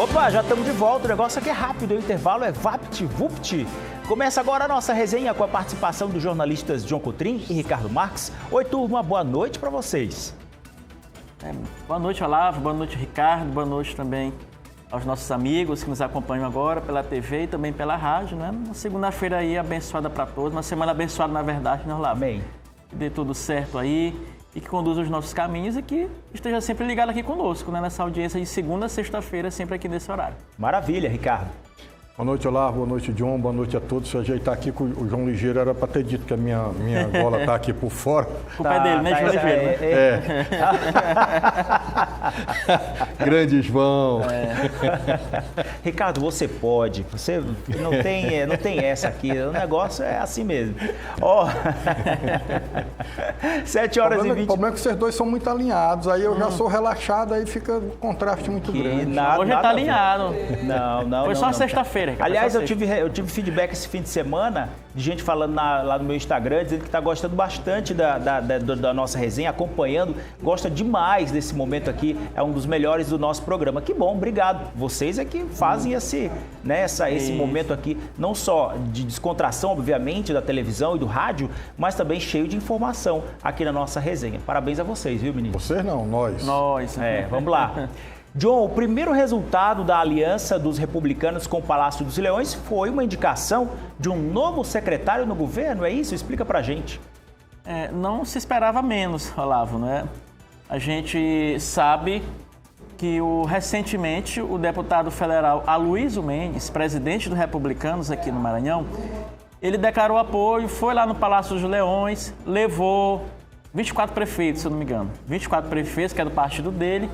Opa, já estamos de volta. O negócio aqui é rápido, o intervalo é vapt-vupt. Começa agora a nossa resenha com a participação dos jornalistas John Cotrim e Ricardo Marques. Oi, turma, boa noite para vocês. Boa noite, Olavo, boa noite, Ricardo, boa noite também aos nossos amigos que nos acompanham agora pela TV e também pela rádio, né? Uma segunda-feira aí abençoada para todos, uma semana abençoada na verdade, né, Olavo? Amém. Que dê tudo certo aí e que conduza os nossos caminhos e que esteja sempre ligado aqui conosco, né? Nessa audiência de segunda a sexta-feira, sempre aqui nesse horário. Maravilha, Ricardo. Boa noite, Olavo, boa noite, John, boa noite a todos. Se ajeitar aqui com o João Ligeiro, era para ter dito que a minha gola está aqui por fora. O pé dele, né, João Ligeiro? Grande João. Ricardo, você pode. Você não tem essa aqui. O negócio é assim mesmo. Ó, 7h20. O problema é que vocês dois são muito alinhados. Aí eu já sou relaxado, aí fica um contraste muito grande. Hoje está alinhado. Não. Foi só sexta-feira. Aliás, eu tive feedback esse fim de semana de gente falando lá no meu Instagram, dizendo que está gostando bastante da nossa resenha, acompanhando, gosta demais desse momento aqui, é um dos melhores do nosso programa. Que bom, obrigado. Vocês é que fazem esse momento aqui, não só de descontração, obviamente, da televisão e do rádio, mas também cheio de informação aqui na nossa resenha. Parabéns a vocês, viu, menino? Vocês não, nós. Vamos lá. John, o primeiro resultado da aliança dos republicanos com o Palácio dos Leões foi uma indicação de um novo secretário no governo, é isso? Explica pra gente. Não se esperava menos, Olavo, né? A gente sabe que recentemente o deputado federal Aloysio Mendes, presidente dos republicanos aqui no Maranhão, ele declarou apoio, foi lá no Palácio dos Leões, levou 24 prefeitos, se eu não me engano, 24 prefeitos, que é do partido dele.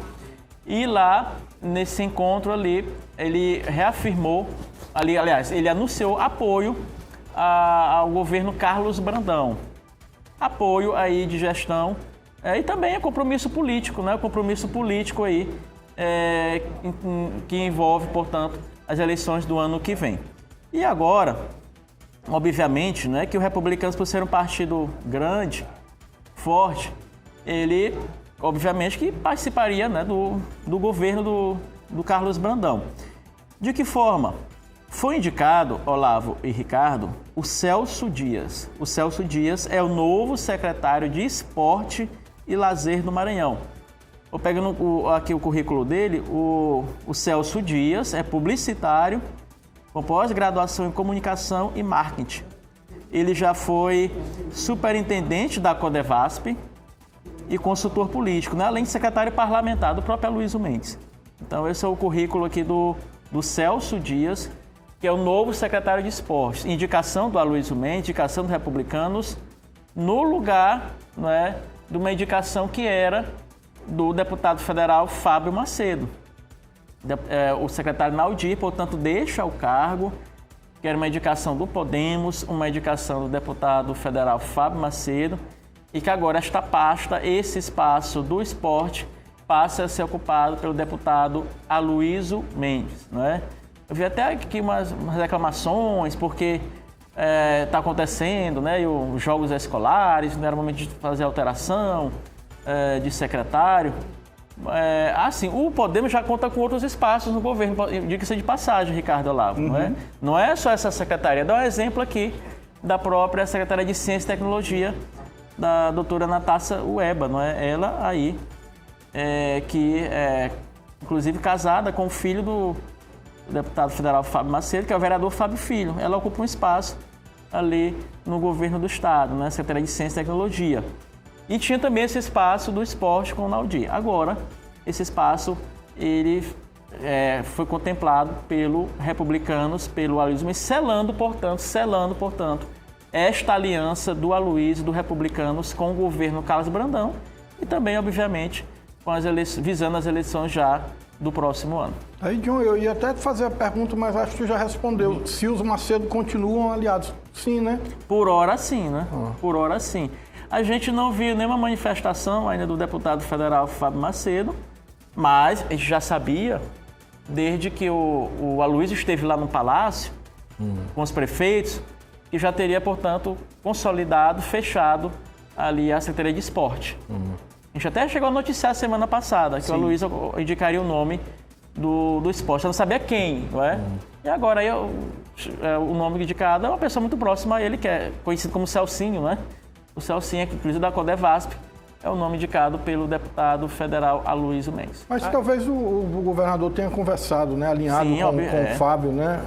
E lá, nesse encontro ali, ele reafirmou, ele anunciou apoio ao governo Carlos Brandão. Apoio aí de gestão e também é compromisso político, né? Compromisso político aí que envolve, portanto, as eleições do ano que vem. E agora, obviamente, né, que o Republicanos, por ser um partido grande, forte, ele... obviamente que participaria, né, do governo do Carlos Brandão. De que forma? Foi indicado, Olavo e Ricardo, o Celso Dias. O Celso Dias é o novo secretário de Esporte e Lazer do Maranhão. Vou pegando aqui o currículo dele, o Celso Dias é publicitário, com pós-graduação em Comunicação e Marketing. Ele já foi superintendente da Codevasp, e consultor político, né? Além de secretário parlamentar do próprio Aloysio Mendes. Então, esse é o currículo aqui do Celso Dias, que é o novo secretário de Esportes. Indicação do Aloysio Mendes, indicação dos republicanos, no lugar, né, de uma indicação que era do deputado federal Fábio Macedo. O secretário Naldir, portanto, deixa o cargo, que era uma indicação do Podemos, uma indicação do deputado federal Fábio Macedo, e que agora esta pasta, esse espaço do esporte, passa a ser ocupado pelo deputado Aloysio Mendes, não é? Eu vi até aqui umas reclamações, porque está acontecendo, né? E os jogos escolares, não era momento de fazer alteração de secretário. O Podemos já conta com outros espaços no governo, diga-se de passagem, Ricardo Olavo, não é? Não é só essa secretaria, dá um exemplo aqui da própria Secretaria de Ciência e Tecnologia, da doutora Natácia Ueba, não é? Ela aí, que é inclusive casada com o filho do deputado federal Fábio Macedo, que é o vereador Fábio Filho. Ela ocupa um espaço ali no governo do estado, né? Secretaria de Ciência e Tecnologia. E tinha também esse espaço do esporte com o Naldir. Agora, esse espaço, ele foi contemplado pelo republicanos, pelo Aloysio Mendes, selando, portanto, esta aliança do Aloysio, do Republicanos, com o governo Carlos Brandão e também, obviamente, com visando as eleições já do próximo ano. Aí, John, eu ia até te fazer a pergunta, mas acho que tu já respondeu. Se os Macedo continuam aliados? Sim, né? Por hora, sim, né? Por hora, sim. A gente não viu nenhuma manifestação ainda do deputado federal Fábio Macedo, mas a gente já sabia, desde que o Aloysio esteve lá no Palácio, com os prefeitos, que já teria, portanto, consolidado, fechado ali a Secretaria de Esporte. A gente até chegou a noticiar semana passada que o Aloysio indicaria o nome do esporte. Eu não sabia quem, não é? E agora o nome indicado é uma pessoa muito próxima a ele, que é conhecido como Celcinho, né? O Celcinho, que inclusive da Codevasp, é o nome indicado pelo deputado federal Aloysio Mendes. Mas talvez o governador tenha conversado, né? Alinhado Sim, com o Fábio, né?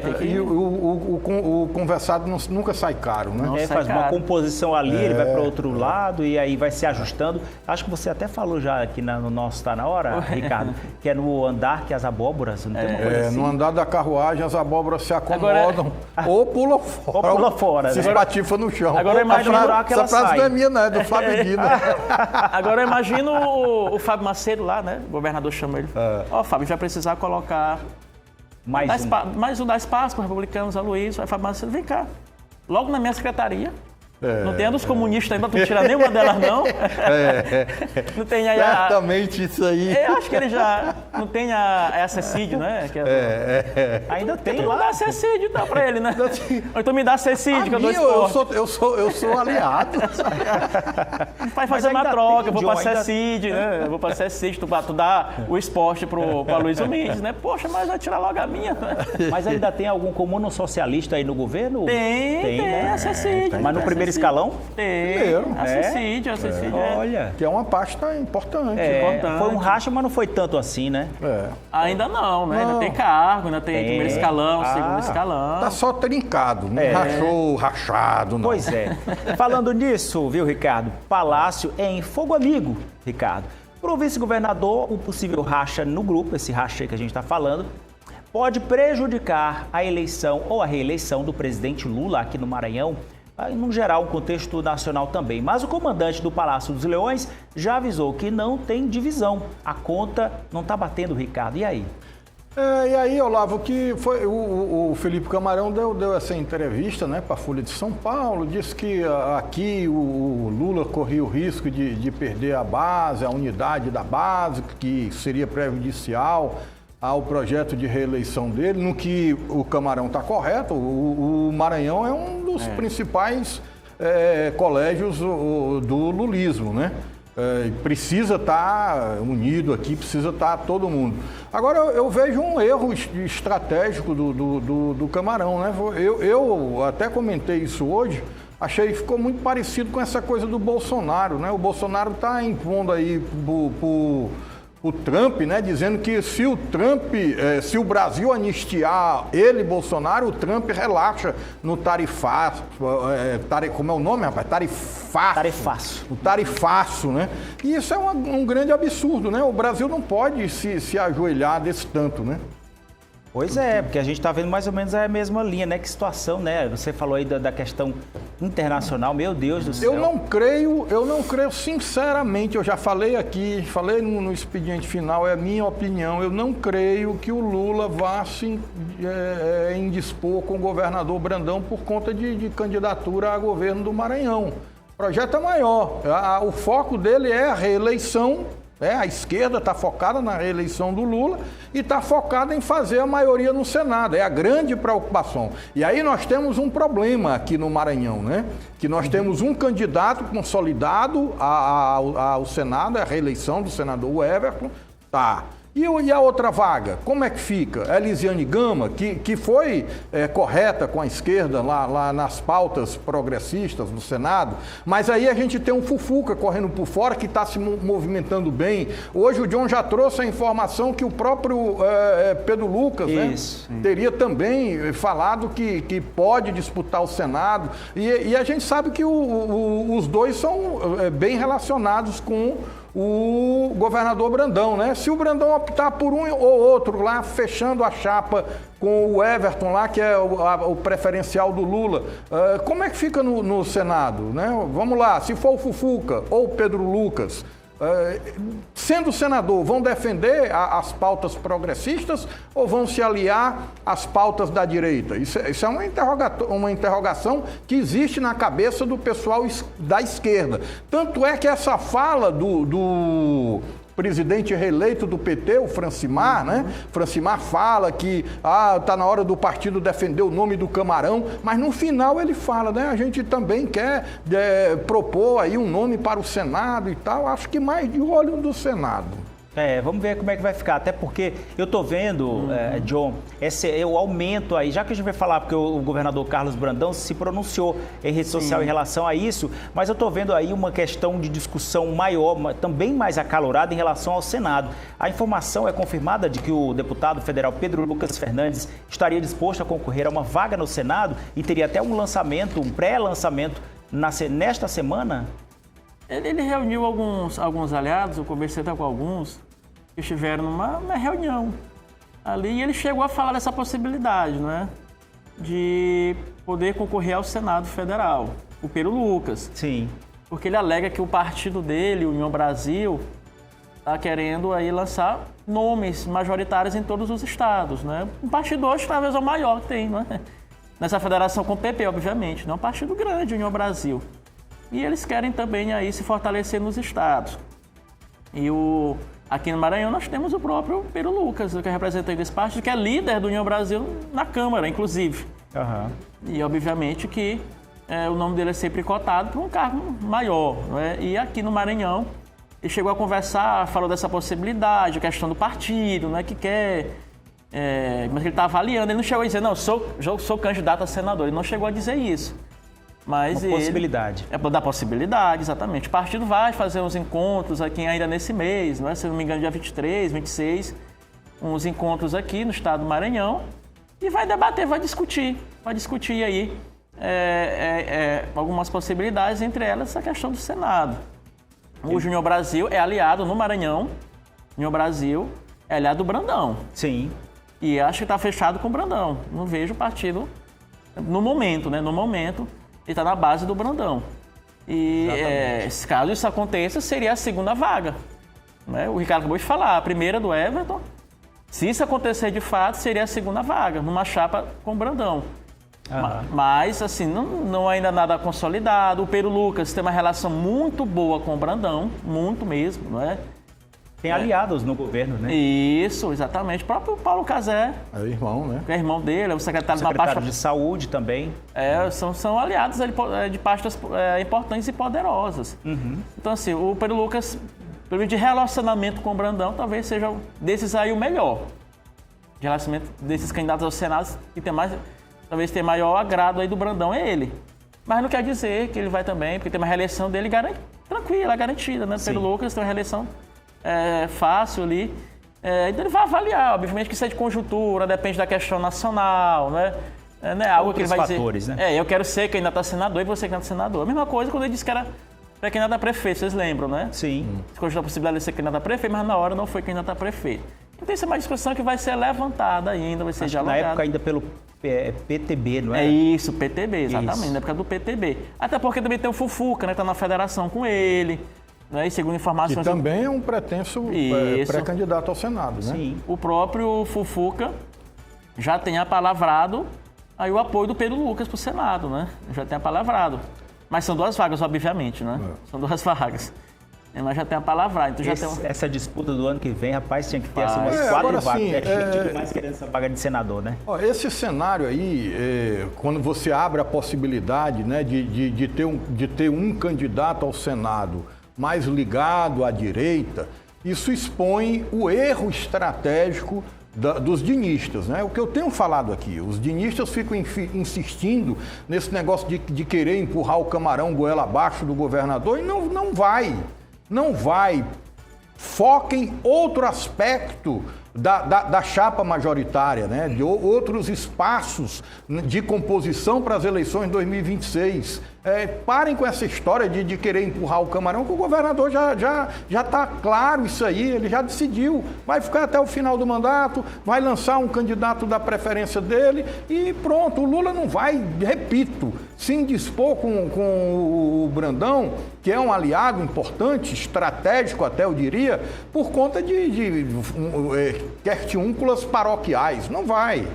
Tem que... E o conversado nunca sai caro, né? Faz uma composição ali, ele vai para outro lado e aí vai se ajustando. Acho que você até falou já aqui no nosso Tá Na Hora, Ricardo, que é no andar que as abóboras, não tem uma coisa assim? No andar da carruagem as abóboras se acomodam ou pulam fora. Ou pula fora, se né? espatifam no chão. Agora imagina essa frase não é minha, não, é do Flávio Dino. Agora eu imagino o Fábio Macedo lá, né? O governador chama ele. Fábio, a gente vai precisar colocar mais um dar espaço para os republicanos, Aloysio. Aí Fábio Macedo, vem cá. Logo na minha secretaria. Não tem a dos comunistas ainda, tu não tira nenhuma delas, não. Não tem aí certamente isso aí. Eu acho que ele já não tem a acessídio, né? Ainda tem lá. Dá acessídio, dá pra ele, né? Ou então me dá acessídio, que eu dou esporte. Eu sou aliado. Vai fazer uma troca, eu vou pra acessídio, né? Eu vou pra acessídio, tu dá o esporte pro Aloysio Mendes, né? Poxa, mas vai tirar logo a minha. Mas ainda tem algum comuno socialista aí no governo? Tem né? acessídio. Mas no primeiro escalão? Tem. Acessídio. Olha. Que é uma pasta importante. Foi um racha, mas não foi tanto assim, né? Ainda não, né? Ainda tem cargo, ainda tem primeiro escalão, segundo escalão. Tá só trincado, não rachou, rachado, não. Pois é. Falando nisso, viu, Ricardo? Palácio em fogo amigo, Ricardo. Para o vice-governador, o possível racha no grupo, esse racha aí que a gente está falando, pode prejudicar a eleição ou a reeleição do presidente Lula aqui no Maranhão, no geral, um contexto nacional também. Mas o comandante do Palácio dos Leões já avisou que não tem divisão. A conta não está batendo, Ricardo. E aí? E aí, Olavo, que foi o Felipe Camarão deu essa entrevista, né, para a Folha de São Paulo, disse que aqui o Lula corria o risco de perder a base, a unidade da base, que seria prejudicial ao projeto de reeleição dele, no que o Camarão está correto. O Maranhão é um dos principais colégios do lulismo, né? Precisa estar unido aqui, precisa estar todo mundo. Agora, eu vejo um erro estratégico do Camarão, né? Eu até comentei isso hoje, achei que ficou muito parecido com essa coisa do Bolsonaro, né? O Bolsonaro está impondo aí o Trump, né, dizendo que se o Brasil anistiar ele, Bolsonaro, o Trump relaxa no tarifaço, como é o nome, rapaz? Tarifaço. O tarifaço, né? E isso é um grande absurdo, né? O Brasil não pode se ajoelhar desse tanto, né? Pois é, porque a gente está vendo mais ou menos a mesma linha, né? Que situação, né? Você falou aí da questão internacional, meu Deus do céu. Eu não creio sinceramente, eu já falei aqui, falei no expediente final, é a minha opinião, eu não creio que o Lula vá se indispor com o governador Brandão por conta de candidatura a governo do Maranhão. O projeto é maior, o foco dele é a reeleição. A esquerda está focada na reeleição do Lula e está focada em fazer a maioria no Senado. É a grande preocupação. E aí nós temos um problema aqui no Maranhão, né? Que nós temos um candidato consolidado ao Senado, é a reeleição do senador Everton. Tá. E a outra vaga, como é que fica? A Elisiane Gama, que foi correta com a esquerda lá nas pautas progressistas do Senado, mas aí a gente tem um Fufuca correndo por fora que está se movimentando bem. Hoje o John já trouxe a informação que o próprio Pedro Lucas, né, teria também falado que pode disputar o Senado. E a gente sabe que os dois são bem relacionados com o governador Brandão, né? Se o Brandão optar por um ou outro lá, fechando a chapa com o Everton lá, que é o preferencial do Lula, como é que fica no Senado, né? Vamos lá, se for o Fufuca ou o Pedro Lucas, sendo senador, vão defender as pautas progressistas ou vão se aliar às pautas da direita? Isso é uma interrogação que existe na cabeça do pessoal da esquerda. Tanto é que essa fala do presidente reeleito do PT, o Francimar, né? Francimar fala que está na hora do partido defender o nome do Camarão, mas no final ele fala, né? A gente também quer propor aí um nome para o Senado e tal. Acho que mais de olho do Senado. Vamos ver como é que vai ficar, até porque eu estou vendo, John, o aumento aí, já que a gente vai falar, porque o governador Carlos Brandão se pronunciou em rede social em relação a isso, mas eu estou vendo aí uma questão de discussão maior, também mais acalorada em relação ao Senado. A informação é confirmada de que o deputado federal Pedro Lucas Fernandes estaria disposto a concorrer a uma vaga no Senado e teria até um lançamento, um pré-lançamento nesta semana? Ele reuniu alguns aliados, eu conversei até com alguns, que estiveram numa reunião ali, e ele chegou a falar dessa possibilidade, né, de poder concorrer ao Senado Federal, o Pedro Lucas. Sim. Porque ele alega que o partido dele, o União Brasil, está querendo aí lançar nomes majoritários em todos os estados, né? Um partido hoje talvez é o maior que tem, né? Nessa federação com o PP, obviamente, né? Um partido grande, União Brasil. E eles querem também aí se fortalecer nos estados. E aqui no Maranhão nós temos o próprio Pedro Lucas, que é representante desse partido, que é líder do União Brasil na Câmara, inclusive. Uhum. E obviamente que o nome dele é sempre cotado para um cargo maior, né? E aqui no Maranhão ele chegou a conversar, falou dessa possibilidade, a questão do partido, né, que quer, mas ele está avaliando. Ele não chegou a dizer, não, sou candidato a senador. Ele não chegou a dizer isso. Mas uma possibilidade. Da possibilidade, exatamente. O partido vai fazer uns encontros aqui ainda nesse mês, não é? Se não me engano, dia 23, 26, uns encontros aqui no estado do Maranhão e vai debater, vai discutir aí algumas possibilidades, entre elas a questão do Senado. O União Brasil é aliado no Maranhão, União Brasil é aliado do Brandão. Sim. E acho que está fechado com o Brandão. Não vejo o partido no momento, né? No momento, ele está na base do Brandão. E caso isso aconteça, seria a segunda vaga. Né? O Ricardo acabou de falar, a primeira do Everton. Se isso acontecer de fato, seria a segunda vaga, numa chapa com o Brandão. Mas, assim, não ainda nada consolidado. O Pedro Lucas tem uma relação muito boa com o Brandão, muito mesmo, não é? Tem aliados no governo, né? Isso, exatamente. O próprio Paulo Cazé. É irmão, né? Que é irmão dele, é o secretário da pasta de saúde também. São aliados de pastas importantes e poderosas. Uhum. Então, assim, o Pedro Lucas, pelo menos de relacionamento com o Brandão, talvez seja desses aí o melhor. De relacionamento desses candidatos ao Senado, que talvez tenha maior agrado aí do Brandão é ele. Mas não quer dizer que ele vai também, porque tem uma reeleição dele tranquila, garantida, né? O Pedro Lucas tem uma reeleição fácil ali. Então ele vai avaliar, obviamente que isso é de conjuntura, depende da questão nacional, né? Não é algo que ele vai fatores, dizer, né? Eu quero ser candidato a senador e você candidato a senador. A mesma coisa quando ele disse que era candidato a prefeito, vocês lembram, né? Sim. Cogitou a possibilidade de ser candidato a prefeito, mas na hora não foi candidato a prefeito. Então isso é uma discussão que vai ser levantada ainda, vai ser dialogada. Na época ainda pelo PTB, não é? É isso, PTB, exatamente, na época do PTB. Até porque também tem o Fufuca, né, que está na federação com ele, né, e segundo informações... Que também é um pretenso pré-candidato ao Senado, né? Sim. O próprio Fufuca já tem apalavrado aí o apoio do Pedro Lucas para o Senado, né? Já tem apalavrado. Mas são 2 vagas, obviamente, né? São 2 vagas. Mas já tem a palavra. Então essa disputa do ano que vem, rapaz, tinha que ter assim, umas 4 vagas. Assim, gente mais querendo essa vaga de senador, né? Esse cenário aí, quando você abre a possibilidade, né, de ter um candidato ao Senado mais ligado à direita, isso expõe o erro estratégico dos dinistas, né? O que eu tenho falado aqui, os dinistas ficam insistindo nesse negócio de querer empurrar o camarão goela abaixo do governador e não vai. Foca em outro aspecto da chapa majoritária, né? De outros espaços de composição para as eleições de 2026. Parem com essa história de querer empurrar o camarão, que o governador já está claro isso aí, ele já decidiu. Vai ficar até o final do mandato, vai lançar um candidato da preferência dele e pronto. O Lula não vai, repito, se indispor com o Brandão, que é um aliado importante, estratégico até eu diria, por conta de questiúnculas paroquiais. Não vai.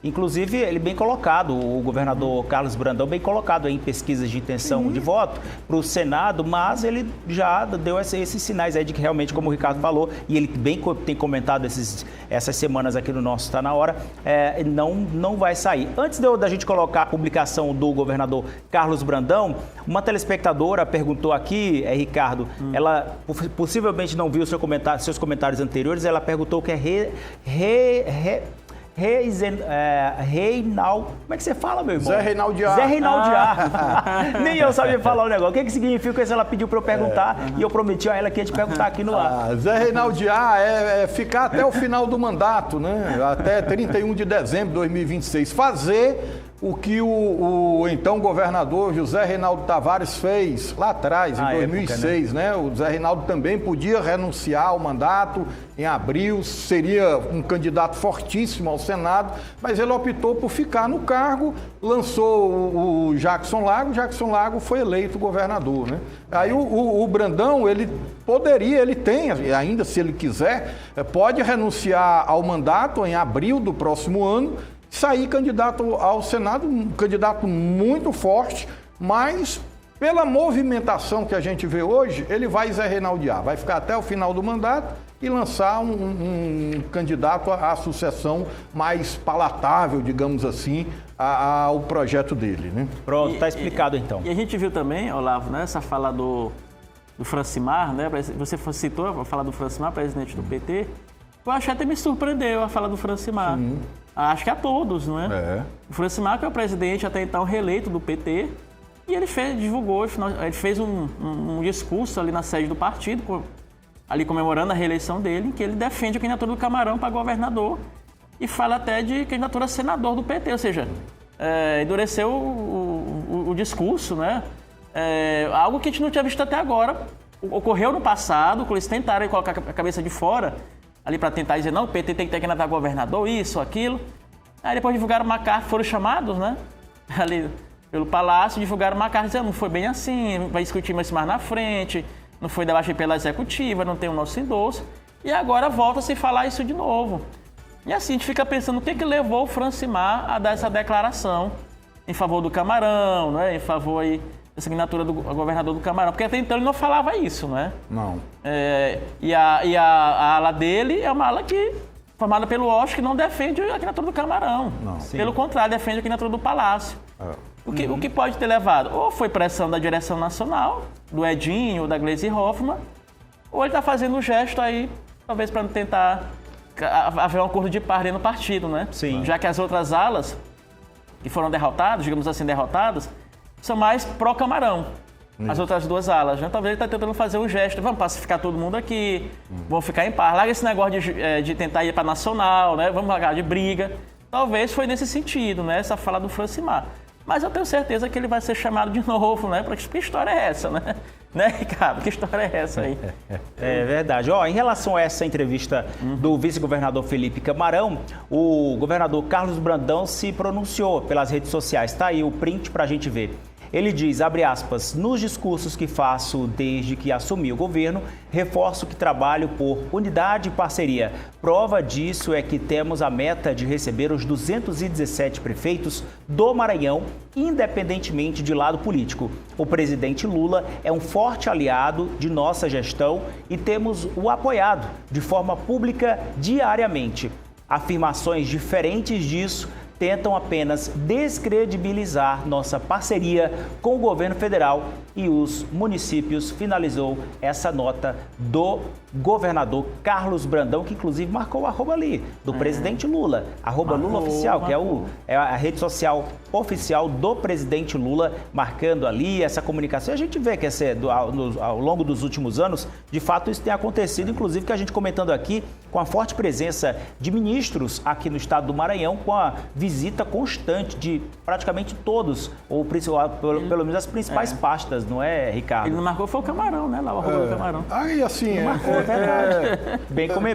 Inclusive ele bem colocado, o governador Carlos Brandão bem colocado em pesquisas de intenção de voto para o Senado, mas ele já deu esses sinais aí de que realmente, como o Ricardo falou, e ele bem tem comentado essas semanas aqui no nosso Tá Na Hora, não vai sair. Antes da gente colocar a publicação do governador Carlos Brandão, uma telespectadora perguntou aqui, Ricardo, ela possivelmente não viu seus comentários anteriores, ela perguntou o que é Reinaldo. Como é que você fala, meu irmão? Zé Reinaldo de Ar. Zé Reinaldo de Ar. Nem eu sabia falar o negócio. O que significa isso? Ela pediu para eu perguntar e eu prometi a ela que ia te perguntar aqui no ar. Zé Reinaldo de Ar é ficar até o final do mandato, né? Até 31 de dezembro de 2026. Fazer o que o então governador José Reinaldo Tavares fez lá atrás, em 2006, né? O José Reinaldo também podia renunciar ao mandato em abril, seria um candidato fortíssimo ao Senado, mas ele optou por ficar no cargo, lançou o Jackson Lago foi eleito governador, né? Aí o Brandão, ele tem, ainda se ele quiser, pode renunciar ao mandato em abril do próximo ano, sair candidato ao Senado, um candidato muito forte, mas pela movimentação que a gente vê hoje, ele vai Zé Reinaldo de Ar, vai ficar até o final do mandato e lançar um candidato à sucessão mais palatável, digamos assim, ao projeto dele, né? Pronto, está explicado então. E a gente viu também, Olavo, né, essa fala do Francimar, né? Você citou a fala do Francimar, presidente do PT. Eu achei até me surpreendeu a fala do Francimar. Acho que a todos, não é? O Francimar, que é o presidente até então reeleito do PT, e ele divulgou, ele fez um discurso ali na sede do partido, ali comemorando a reeleição dele, em que ele defende a candidatura do Camarão para governador e fala até de candidatura a senador do PT, ou seja, endureceu o discurso, né? Algo que a gente não tinha visto até agora. Ocorreu no passado, quando eles tentaram colocar a cabeça de fora, ali para tentar dizer, não, o PT tem que ter candidato a governador, isso, aquilo. Aí depois divulgaram uma carta, foram chamados, né? Ali pelo Palácio, divulgaram uma carta dizendo, não foi bem assim, vai discutir mais na frente, não foi debate pela executiva, não tem o nosso endosso. E agora volta a se falar isso de novo. E assim, a gente fica pensando o que levou o Francimar a dar essa declaração em favor do Camarão, né? Em favor aí essa candidatura do governador do Camarão, porque até então ele não falava isso, né? Não. E a ala dele é uma ala formada pelo Osh, que não defende a candidatura do Camarão. Não. Pelo contrário, defende a candidatura do Palácio. O que pode ter levado? Ou foi pressão da direção nacional, do Edinho, ou da Gleisi Hoffmann, ou ele está fazendo um gesto aí, talvez para tentar haver um acordo de par dentro do partido, né? Sim. Já que as outras alas que foram derrotadas, digamos assim, derrotadas, são mais pró-Camarão, as outras duas alas, né? Talvez ele está tentando fazer um gesto, vamos pacificar todo mundo aqui, vamos ficar em paz, larga esse negócio de tentar ir para nacional, né? Vamos largar de briga. Talvez foi nesse sentido, né? Essa fala do Francimar. Mas eu tenho certeza que ele vai ser chamado de novo, né? Porque que história é essa, né? Né, Ricardo? Que história é essa aí? É verdade. Em relação a essa entrevista do vice-governador Felipe Camarão, o governador Carlos Brandão se pronunciou pelas redes sociais. Está aí o print para a gente ver. Ele diz, abre aspas, nos discursos que faço desde que assumi o governo, reforço que trabalho por unidade e parceria. Prova disso é que temos a meta de receber os 217 prefeitos do Maranhão, independentemente de lado político. O presidente Lula é um forte aliado de nossa gestão e temos o apoiado de forma pública diariamente. Afirmações diferentes disso tentam apenas descredibilizar nossa parceria com o governo federal e os municípios, finalizou essa nota do governador Carlos Brandão, que inclusive marcou o arroba ali, do presidente Lula, arroba Lula Oficial, que é a rede social oficial do presidente Lula, marcando ali essa comunicação. A gente vê que ao longo dos últimos anos, de fato isso tem acontecido, inclusive que a gente comentando aqui, com a forte presença de ministros aqui no estado do Maranhão, com a visita constante de praticamente todos, ou pelo menos as principais pastas, não é, Ricardo? Ele não marcou, foi o Camarão, né? Lá o arroba do Camarão. Aí, assim...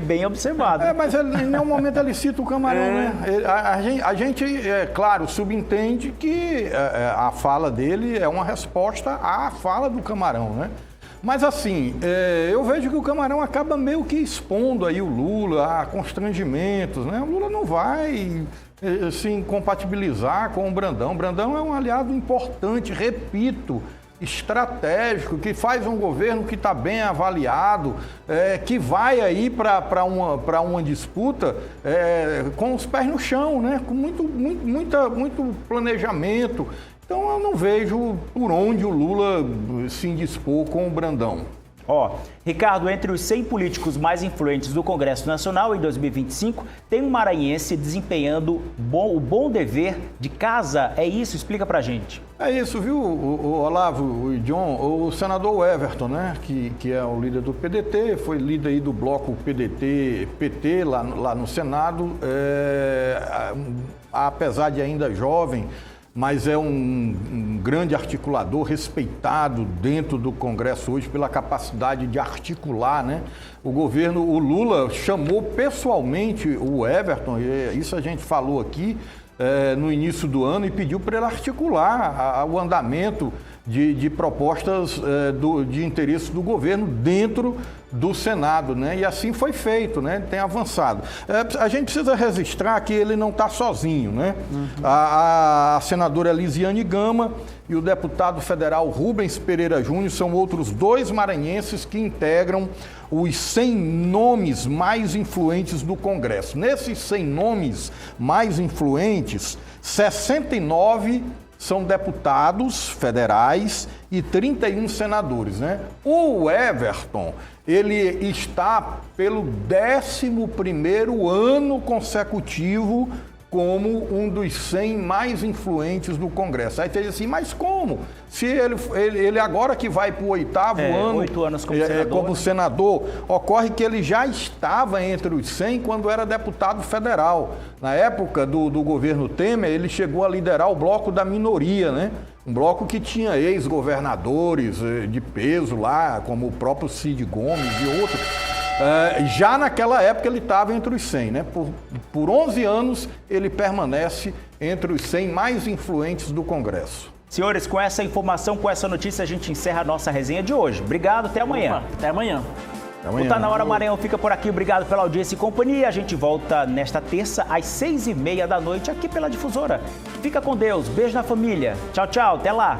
Bem observado. Mas em nenhum momento ele cita o Camarão, né? A gente, claro, subentende que a fala dele é uma resposta à fala do Camarão, né? Mas assim, eu vejo que o Camarão acaba meio que expondo aí o Lula a constrangimentos, né? O Lula não vai se incompatibilizar com o Brandão. O Brandão é um aliado importante, repito, estratégico, que faz um governo que está bem avaliado, que vai aí para uma disputa com os pés no chão, né? Com muito planejamento. Então eu não vejo por onde o Lula se indispor com o Brandão. Ricardo, entre os 100 políticos mais influentes do Congresso Nacional em 2025, tem um maranhense desempenhando o bom dever de casa. É isso? Explica pra gente. É isso, viu, o Olavo e John, o senador Everton, né, que é o líder do PDT, foi líder aí do bloco PDT-PT lá no Senado, apesar de ainda jovem, mas é um grande articulador, respeitado dentro do Congresso hoje pela capacidade de articular, né? O governo, o Lula chamou pessoalmente o Everton, isso a gente falou aqui no início do ano, e pediu para ele articular o andamento de propostas de interesse do governo dentro do Senado, né? E assim foi feito, né? Ele tem avançado. A gente precisa registrar que ele não está sozinho, né? A senadora Elisiane Gama e o deputado federal Rubens Pereira Júnior são outros 2 maranhenses que integram os 100 nomes mais influentes do Congresso. Nesses 100 nomes mais influentes, 69 são deputados federais e 31 senadores, né? O Everton, ele está pelo 11º ano consecutivo como um dos 100 mais influentes do Congresso. Aí você diz assim, mas como? Se ele agora que vai para o 8º ano 8 anos como senador, ocorre que ele já estava entre os 100 quando era deputado federal. Na época do governo Temer, ele chegou a liderar o bloco da minoria, né? Um bloco que tinha ex-governadores de peso lá, como o próprio Cid Gomes e outros. Já naquela época ele estava entre os 100, né? Por 11 anos ele permanece entre os 100 mais influentes do Congresso. Senhores, com essa informação, com essa notícia, a gente encerra a nossa resenha de hoje. Obrigado, até amanhã. Até amanhã. O Tá Na Hora Maranhão fica por aqui. Obrigado pela audiência e companhia. A gente volta nesta terça às 6h30 da noite aqui pela Difusora. Fica com Deus. Beijo na família. Tchau, tchau. Até lá.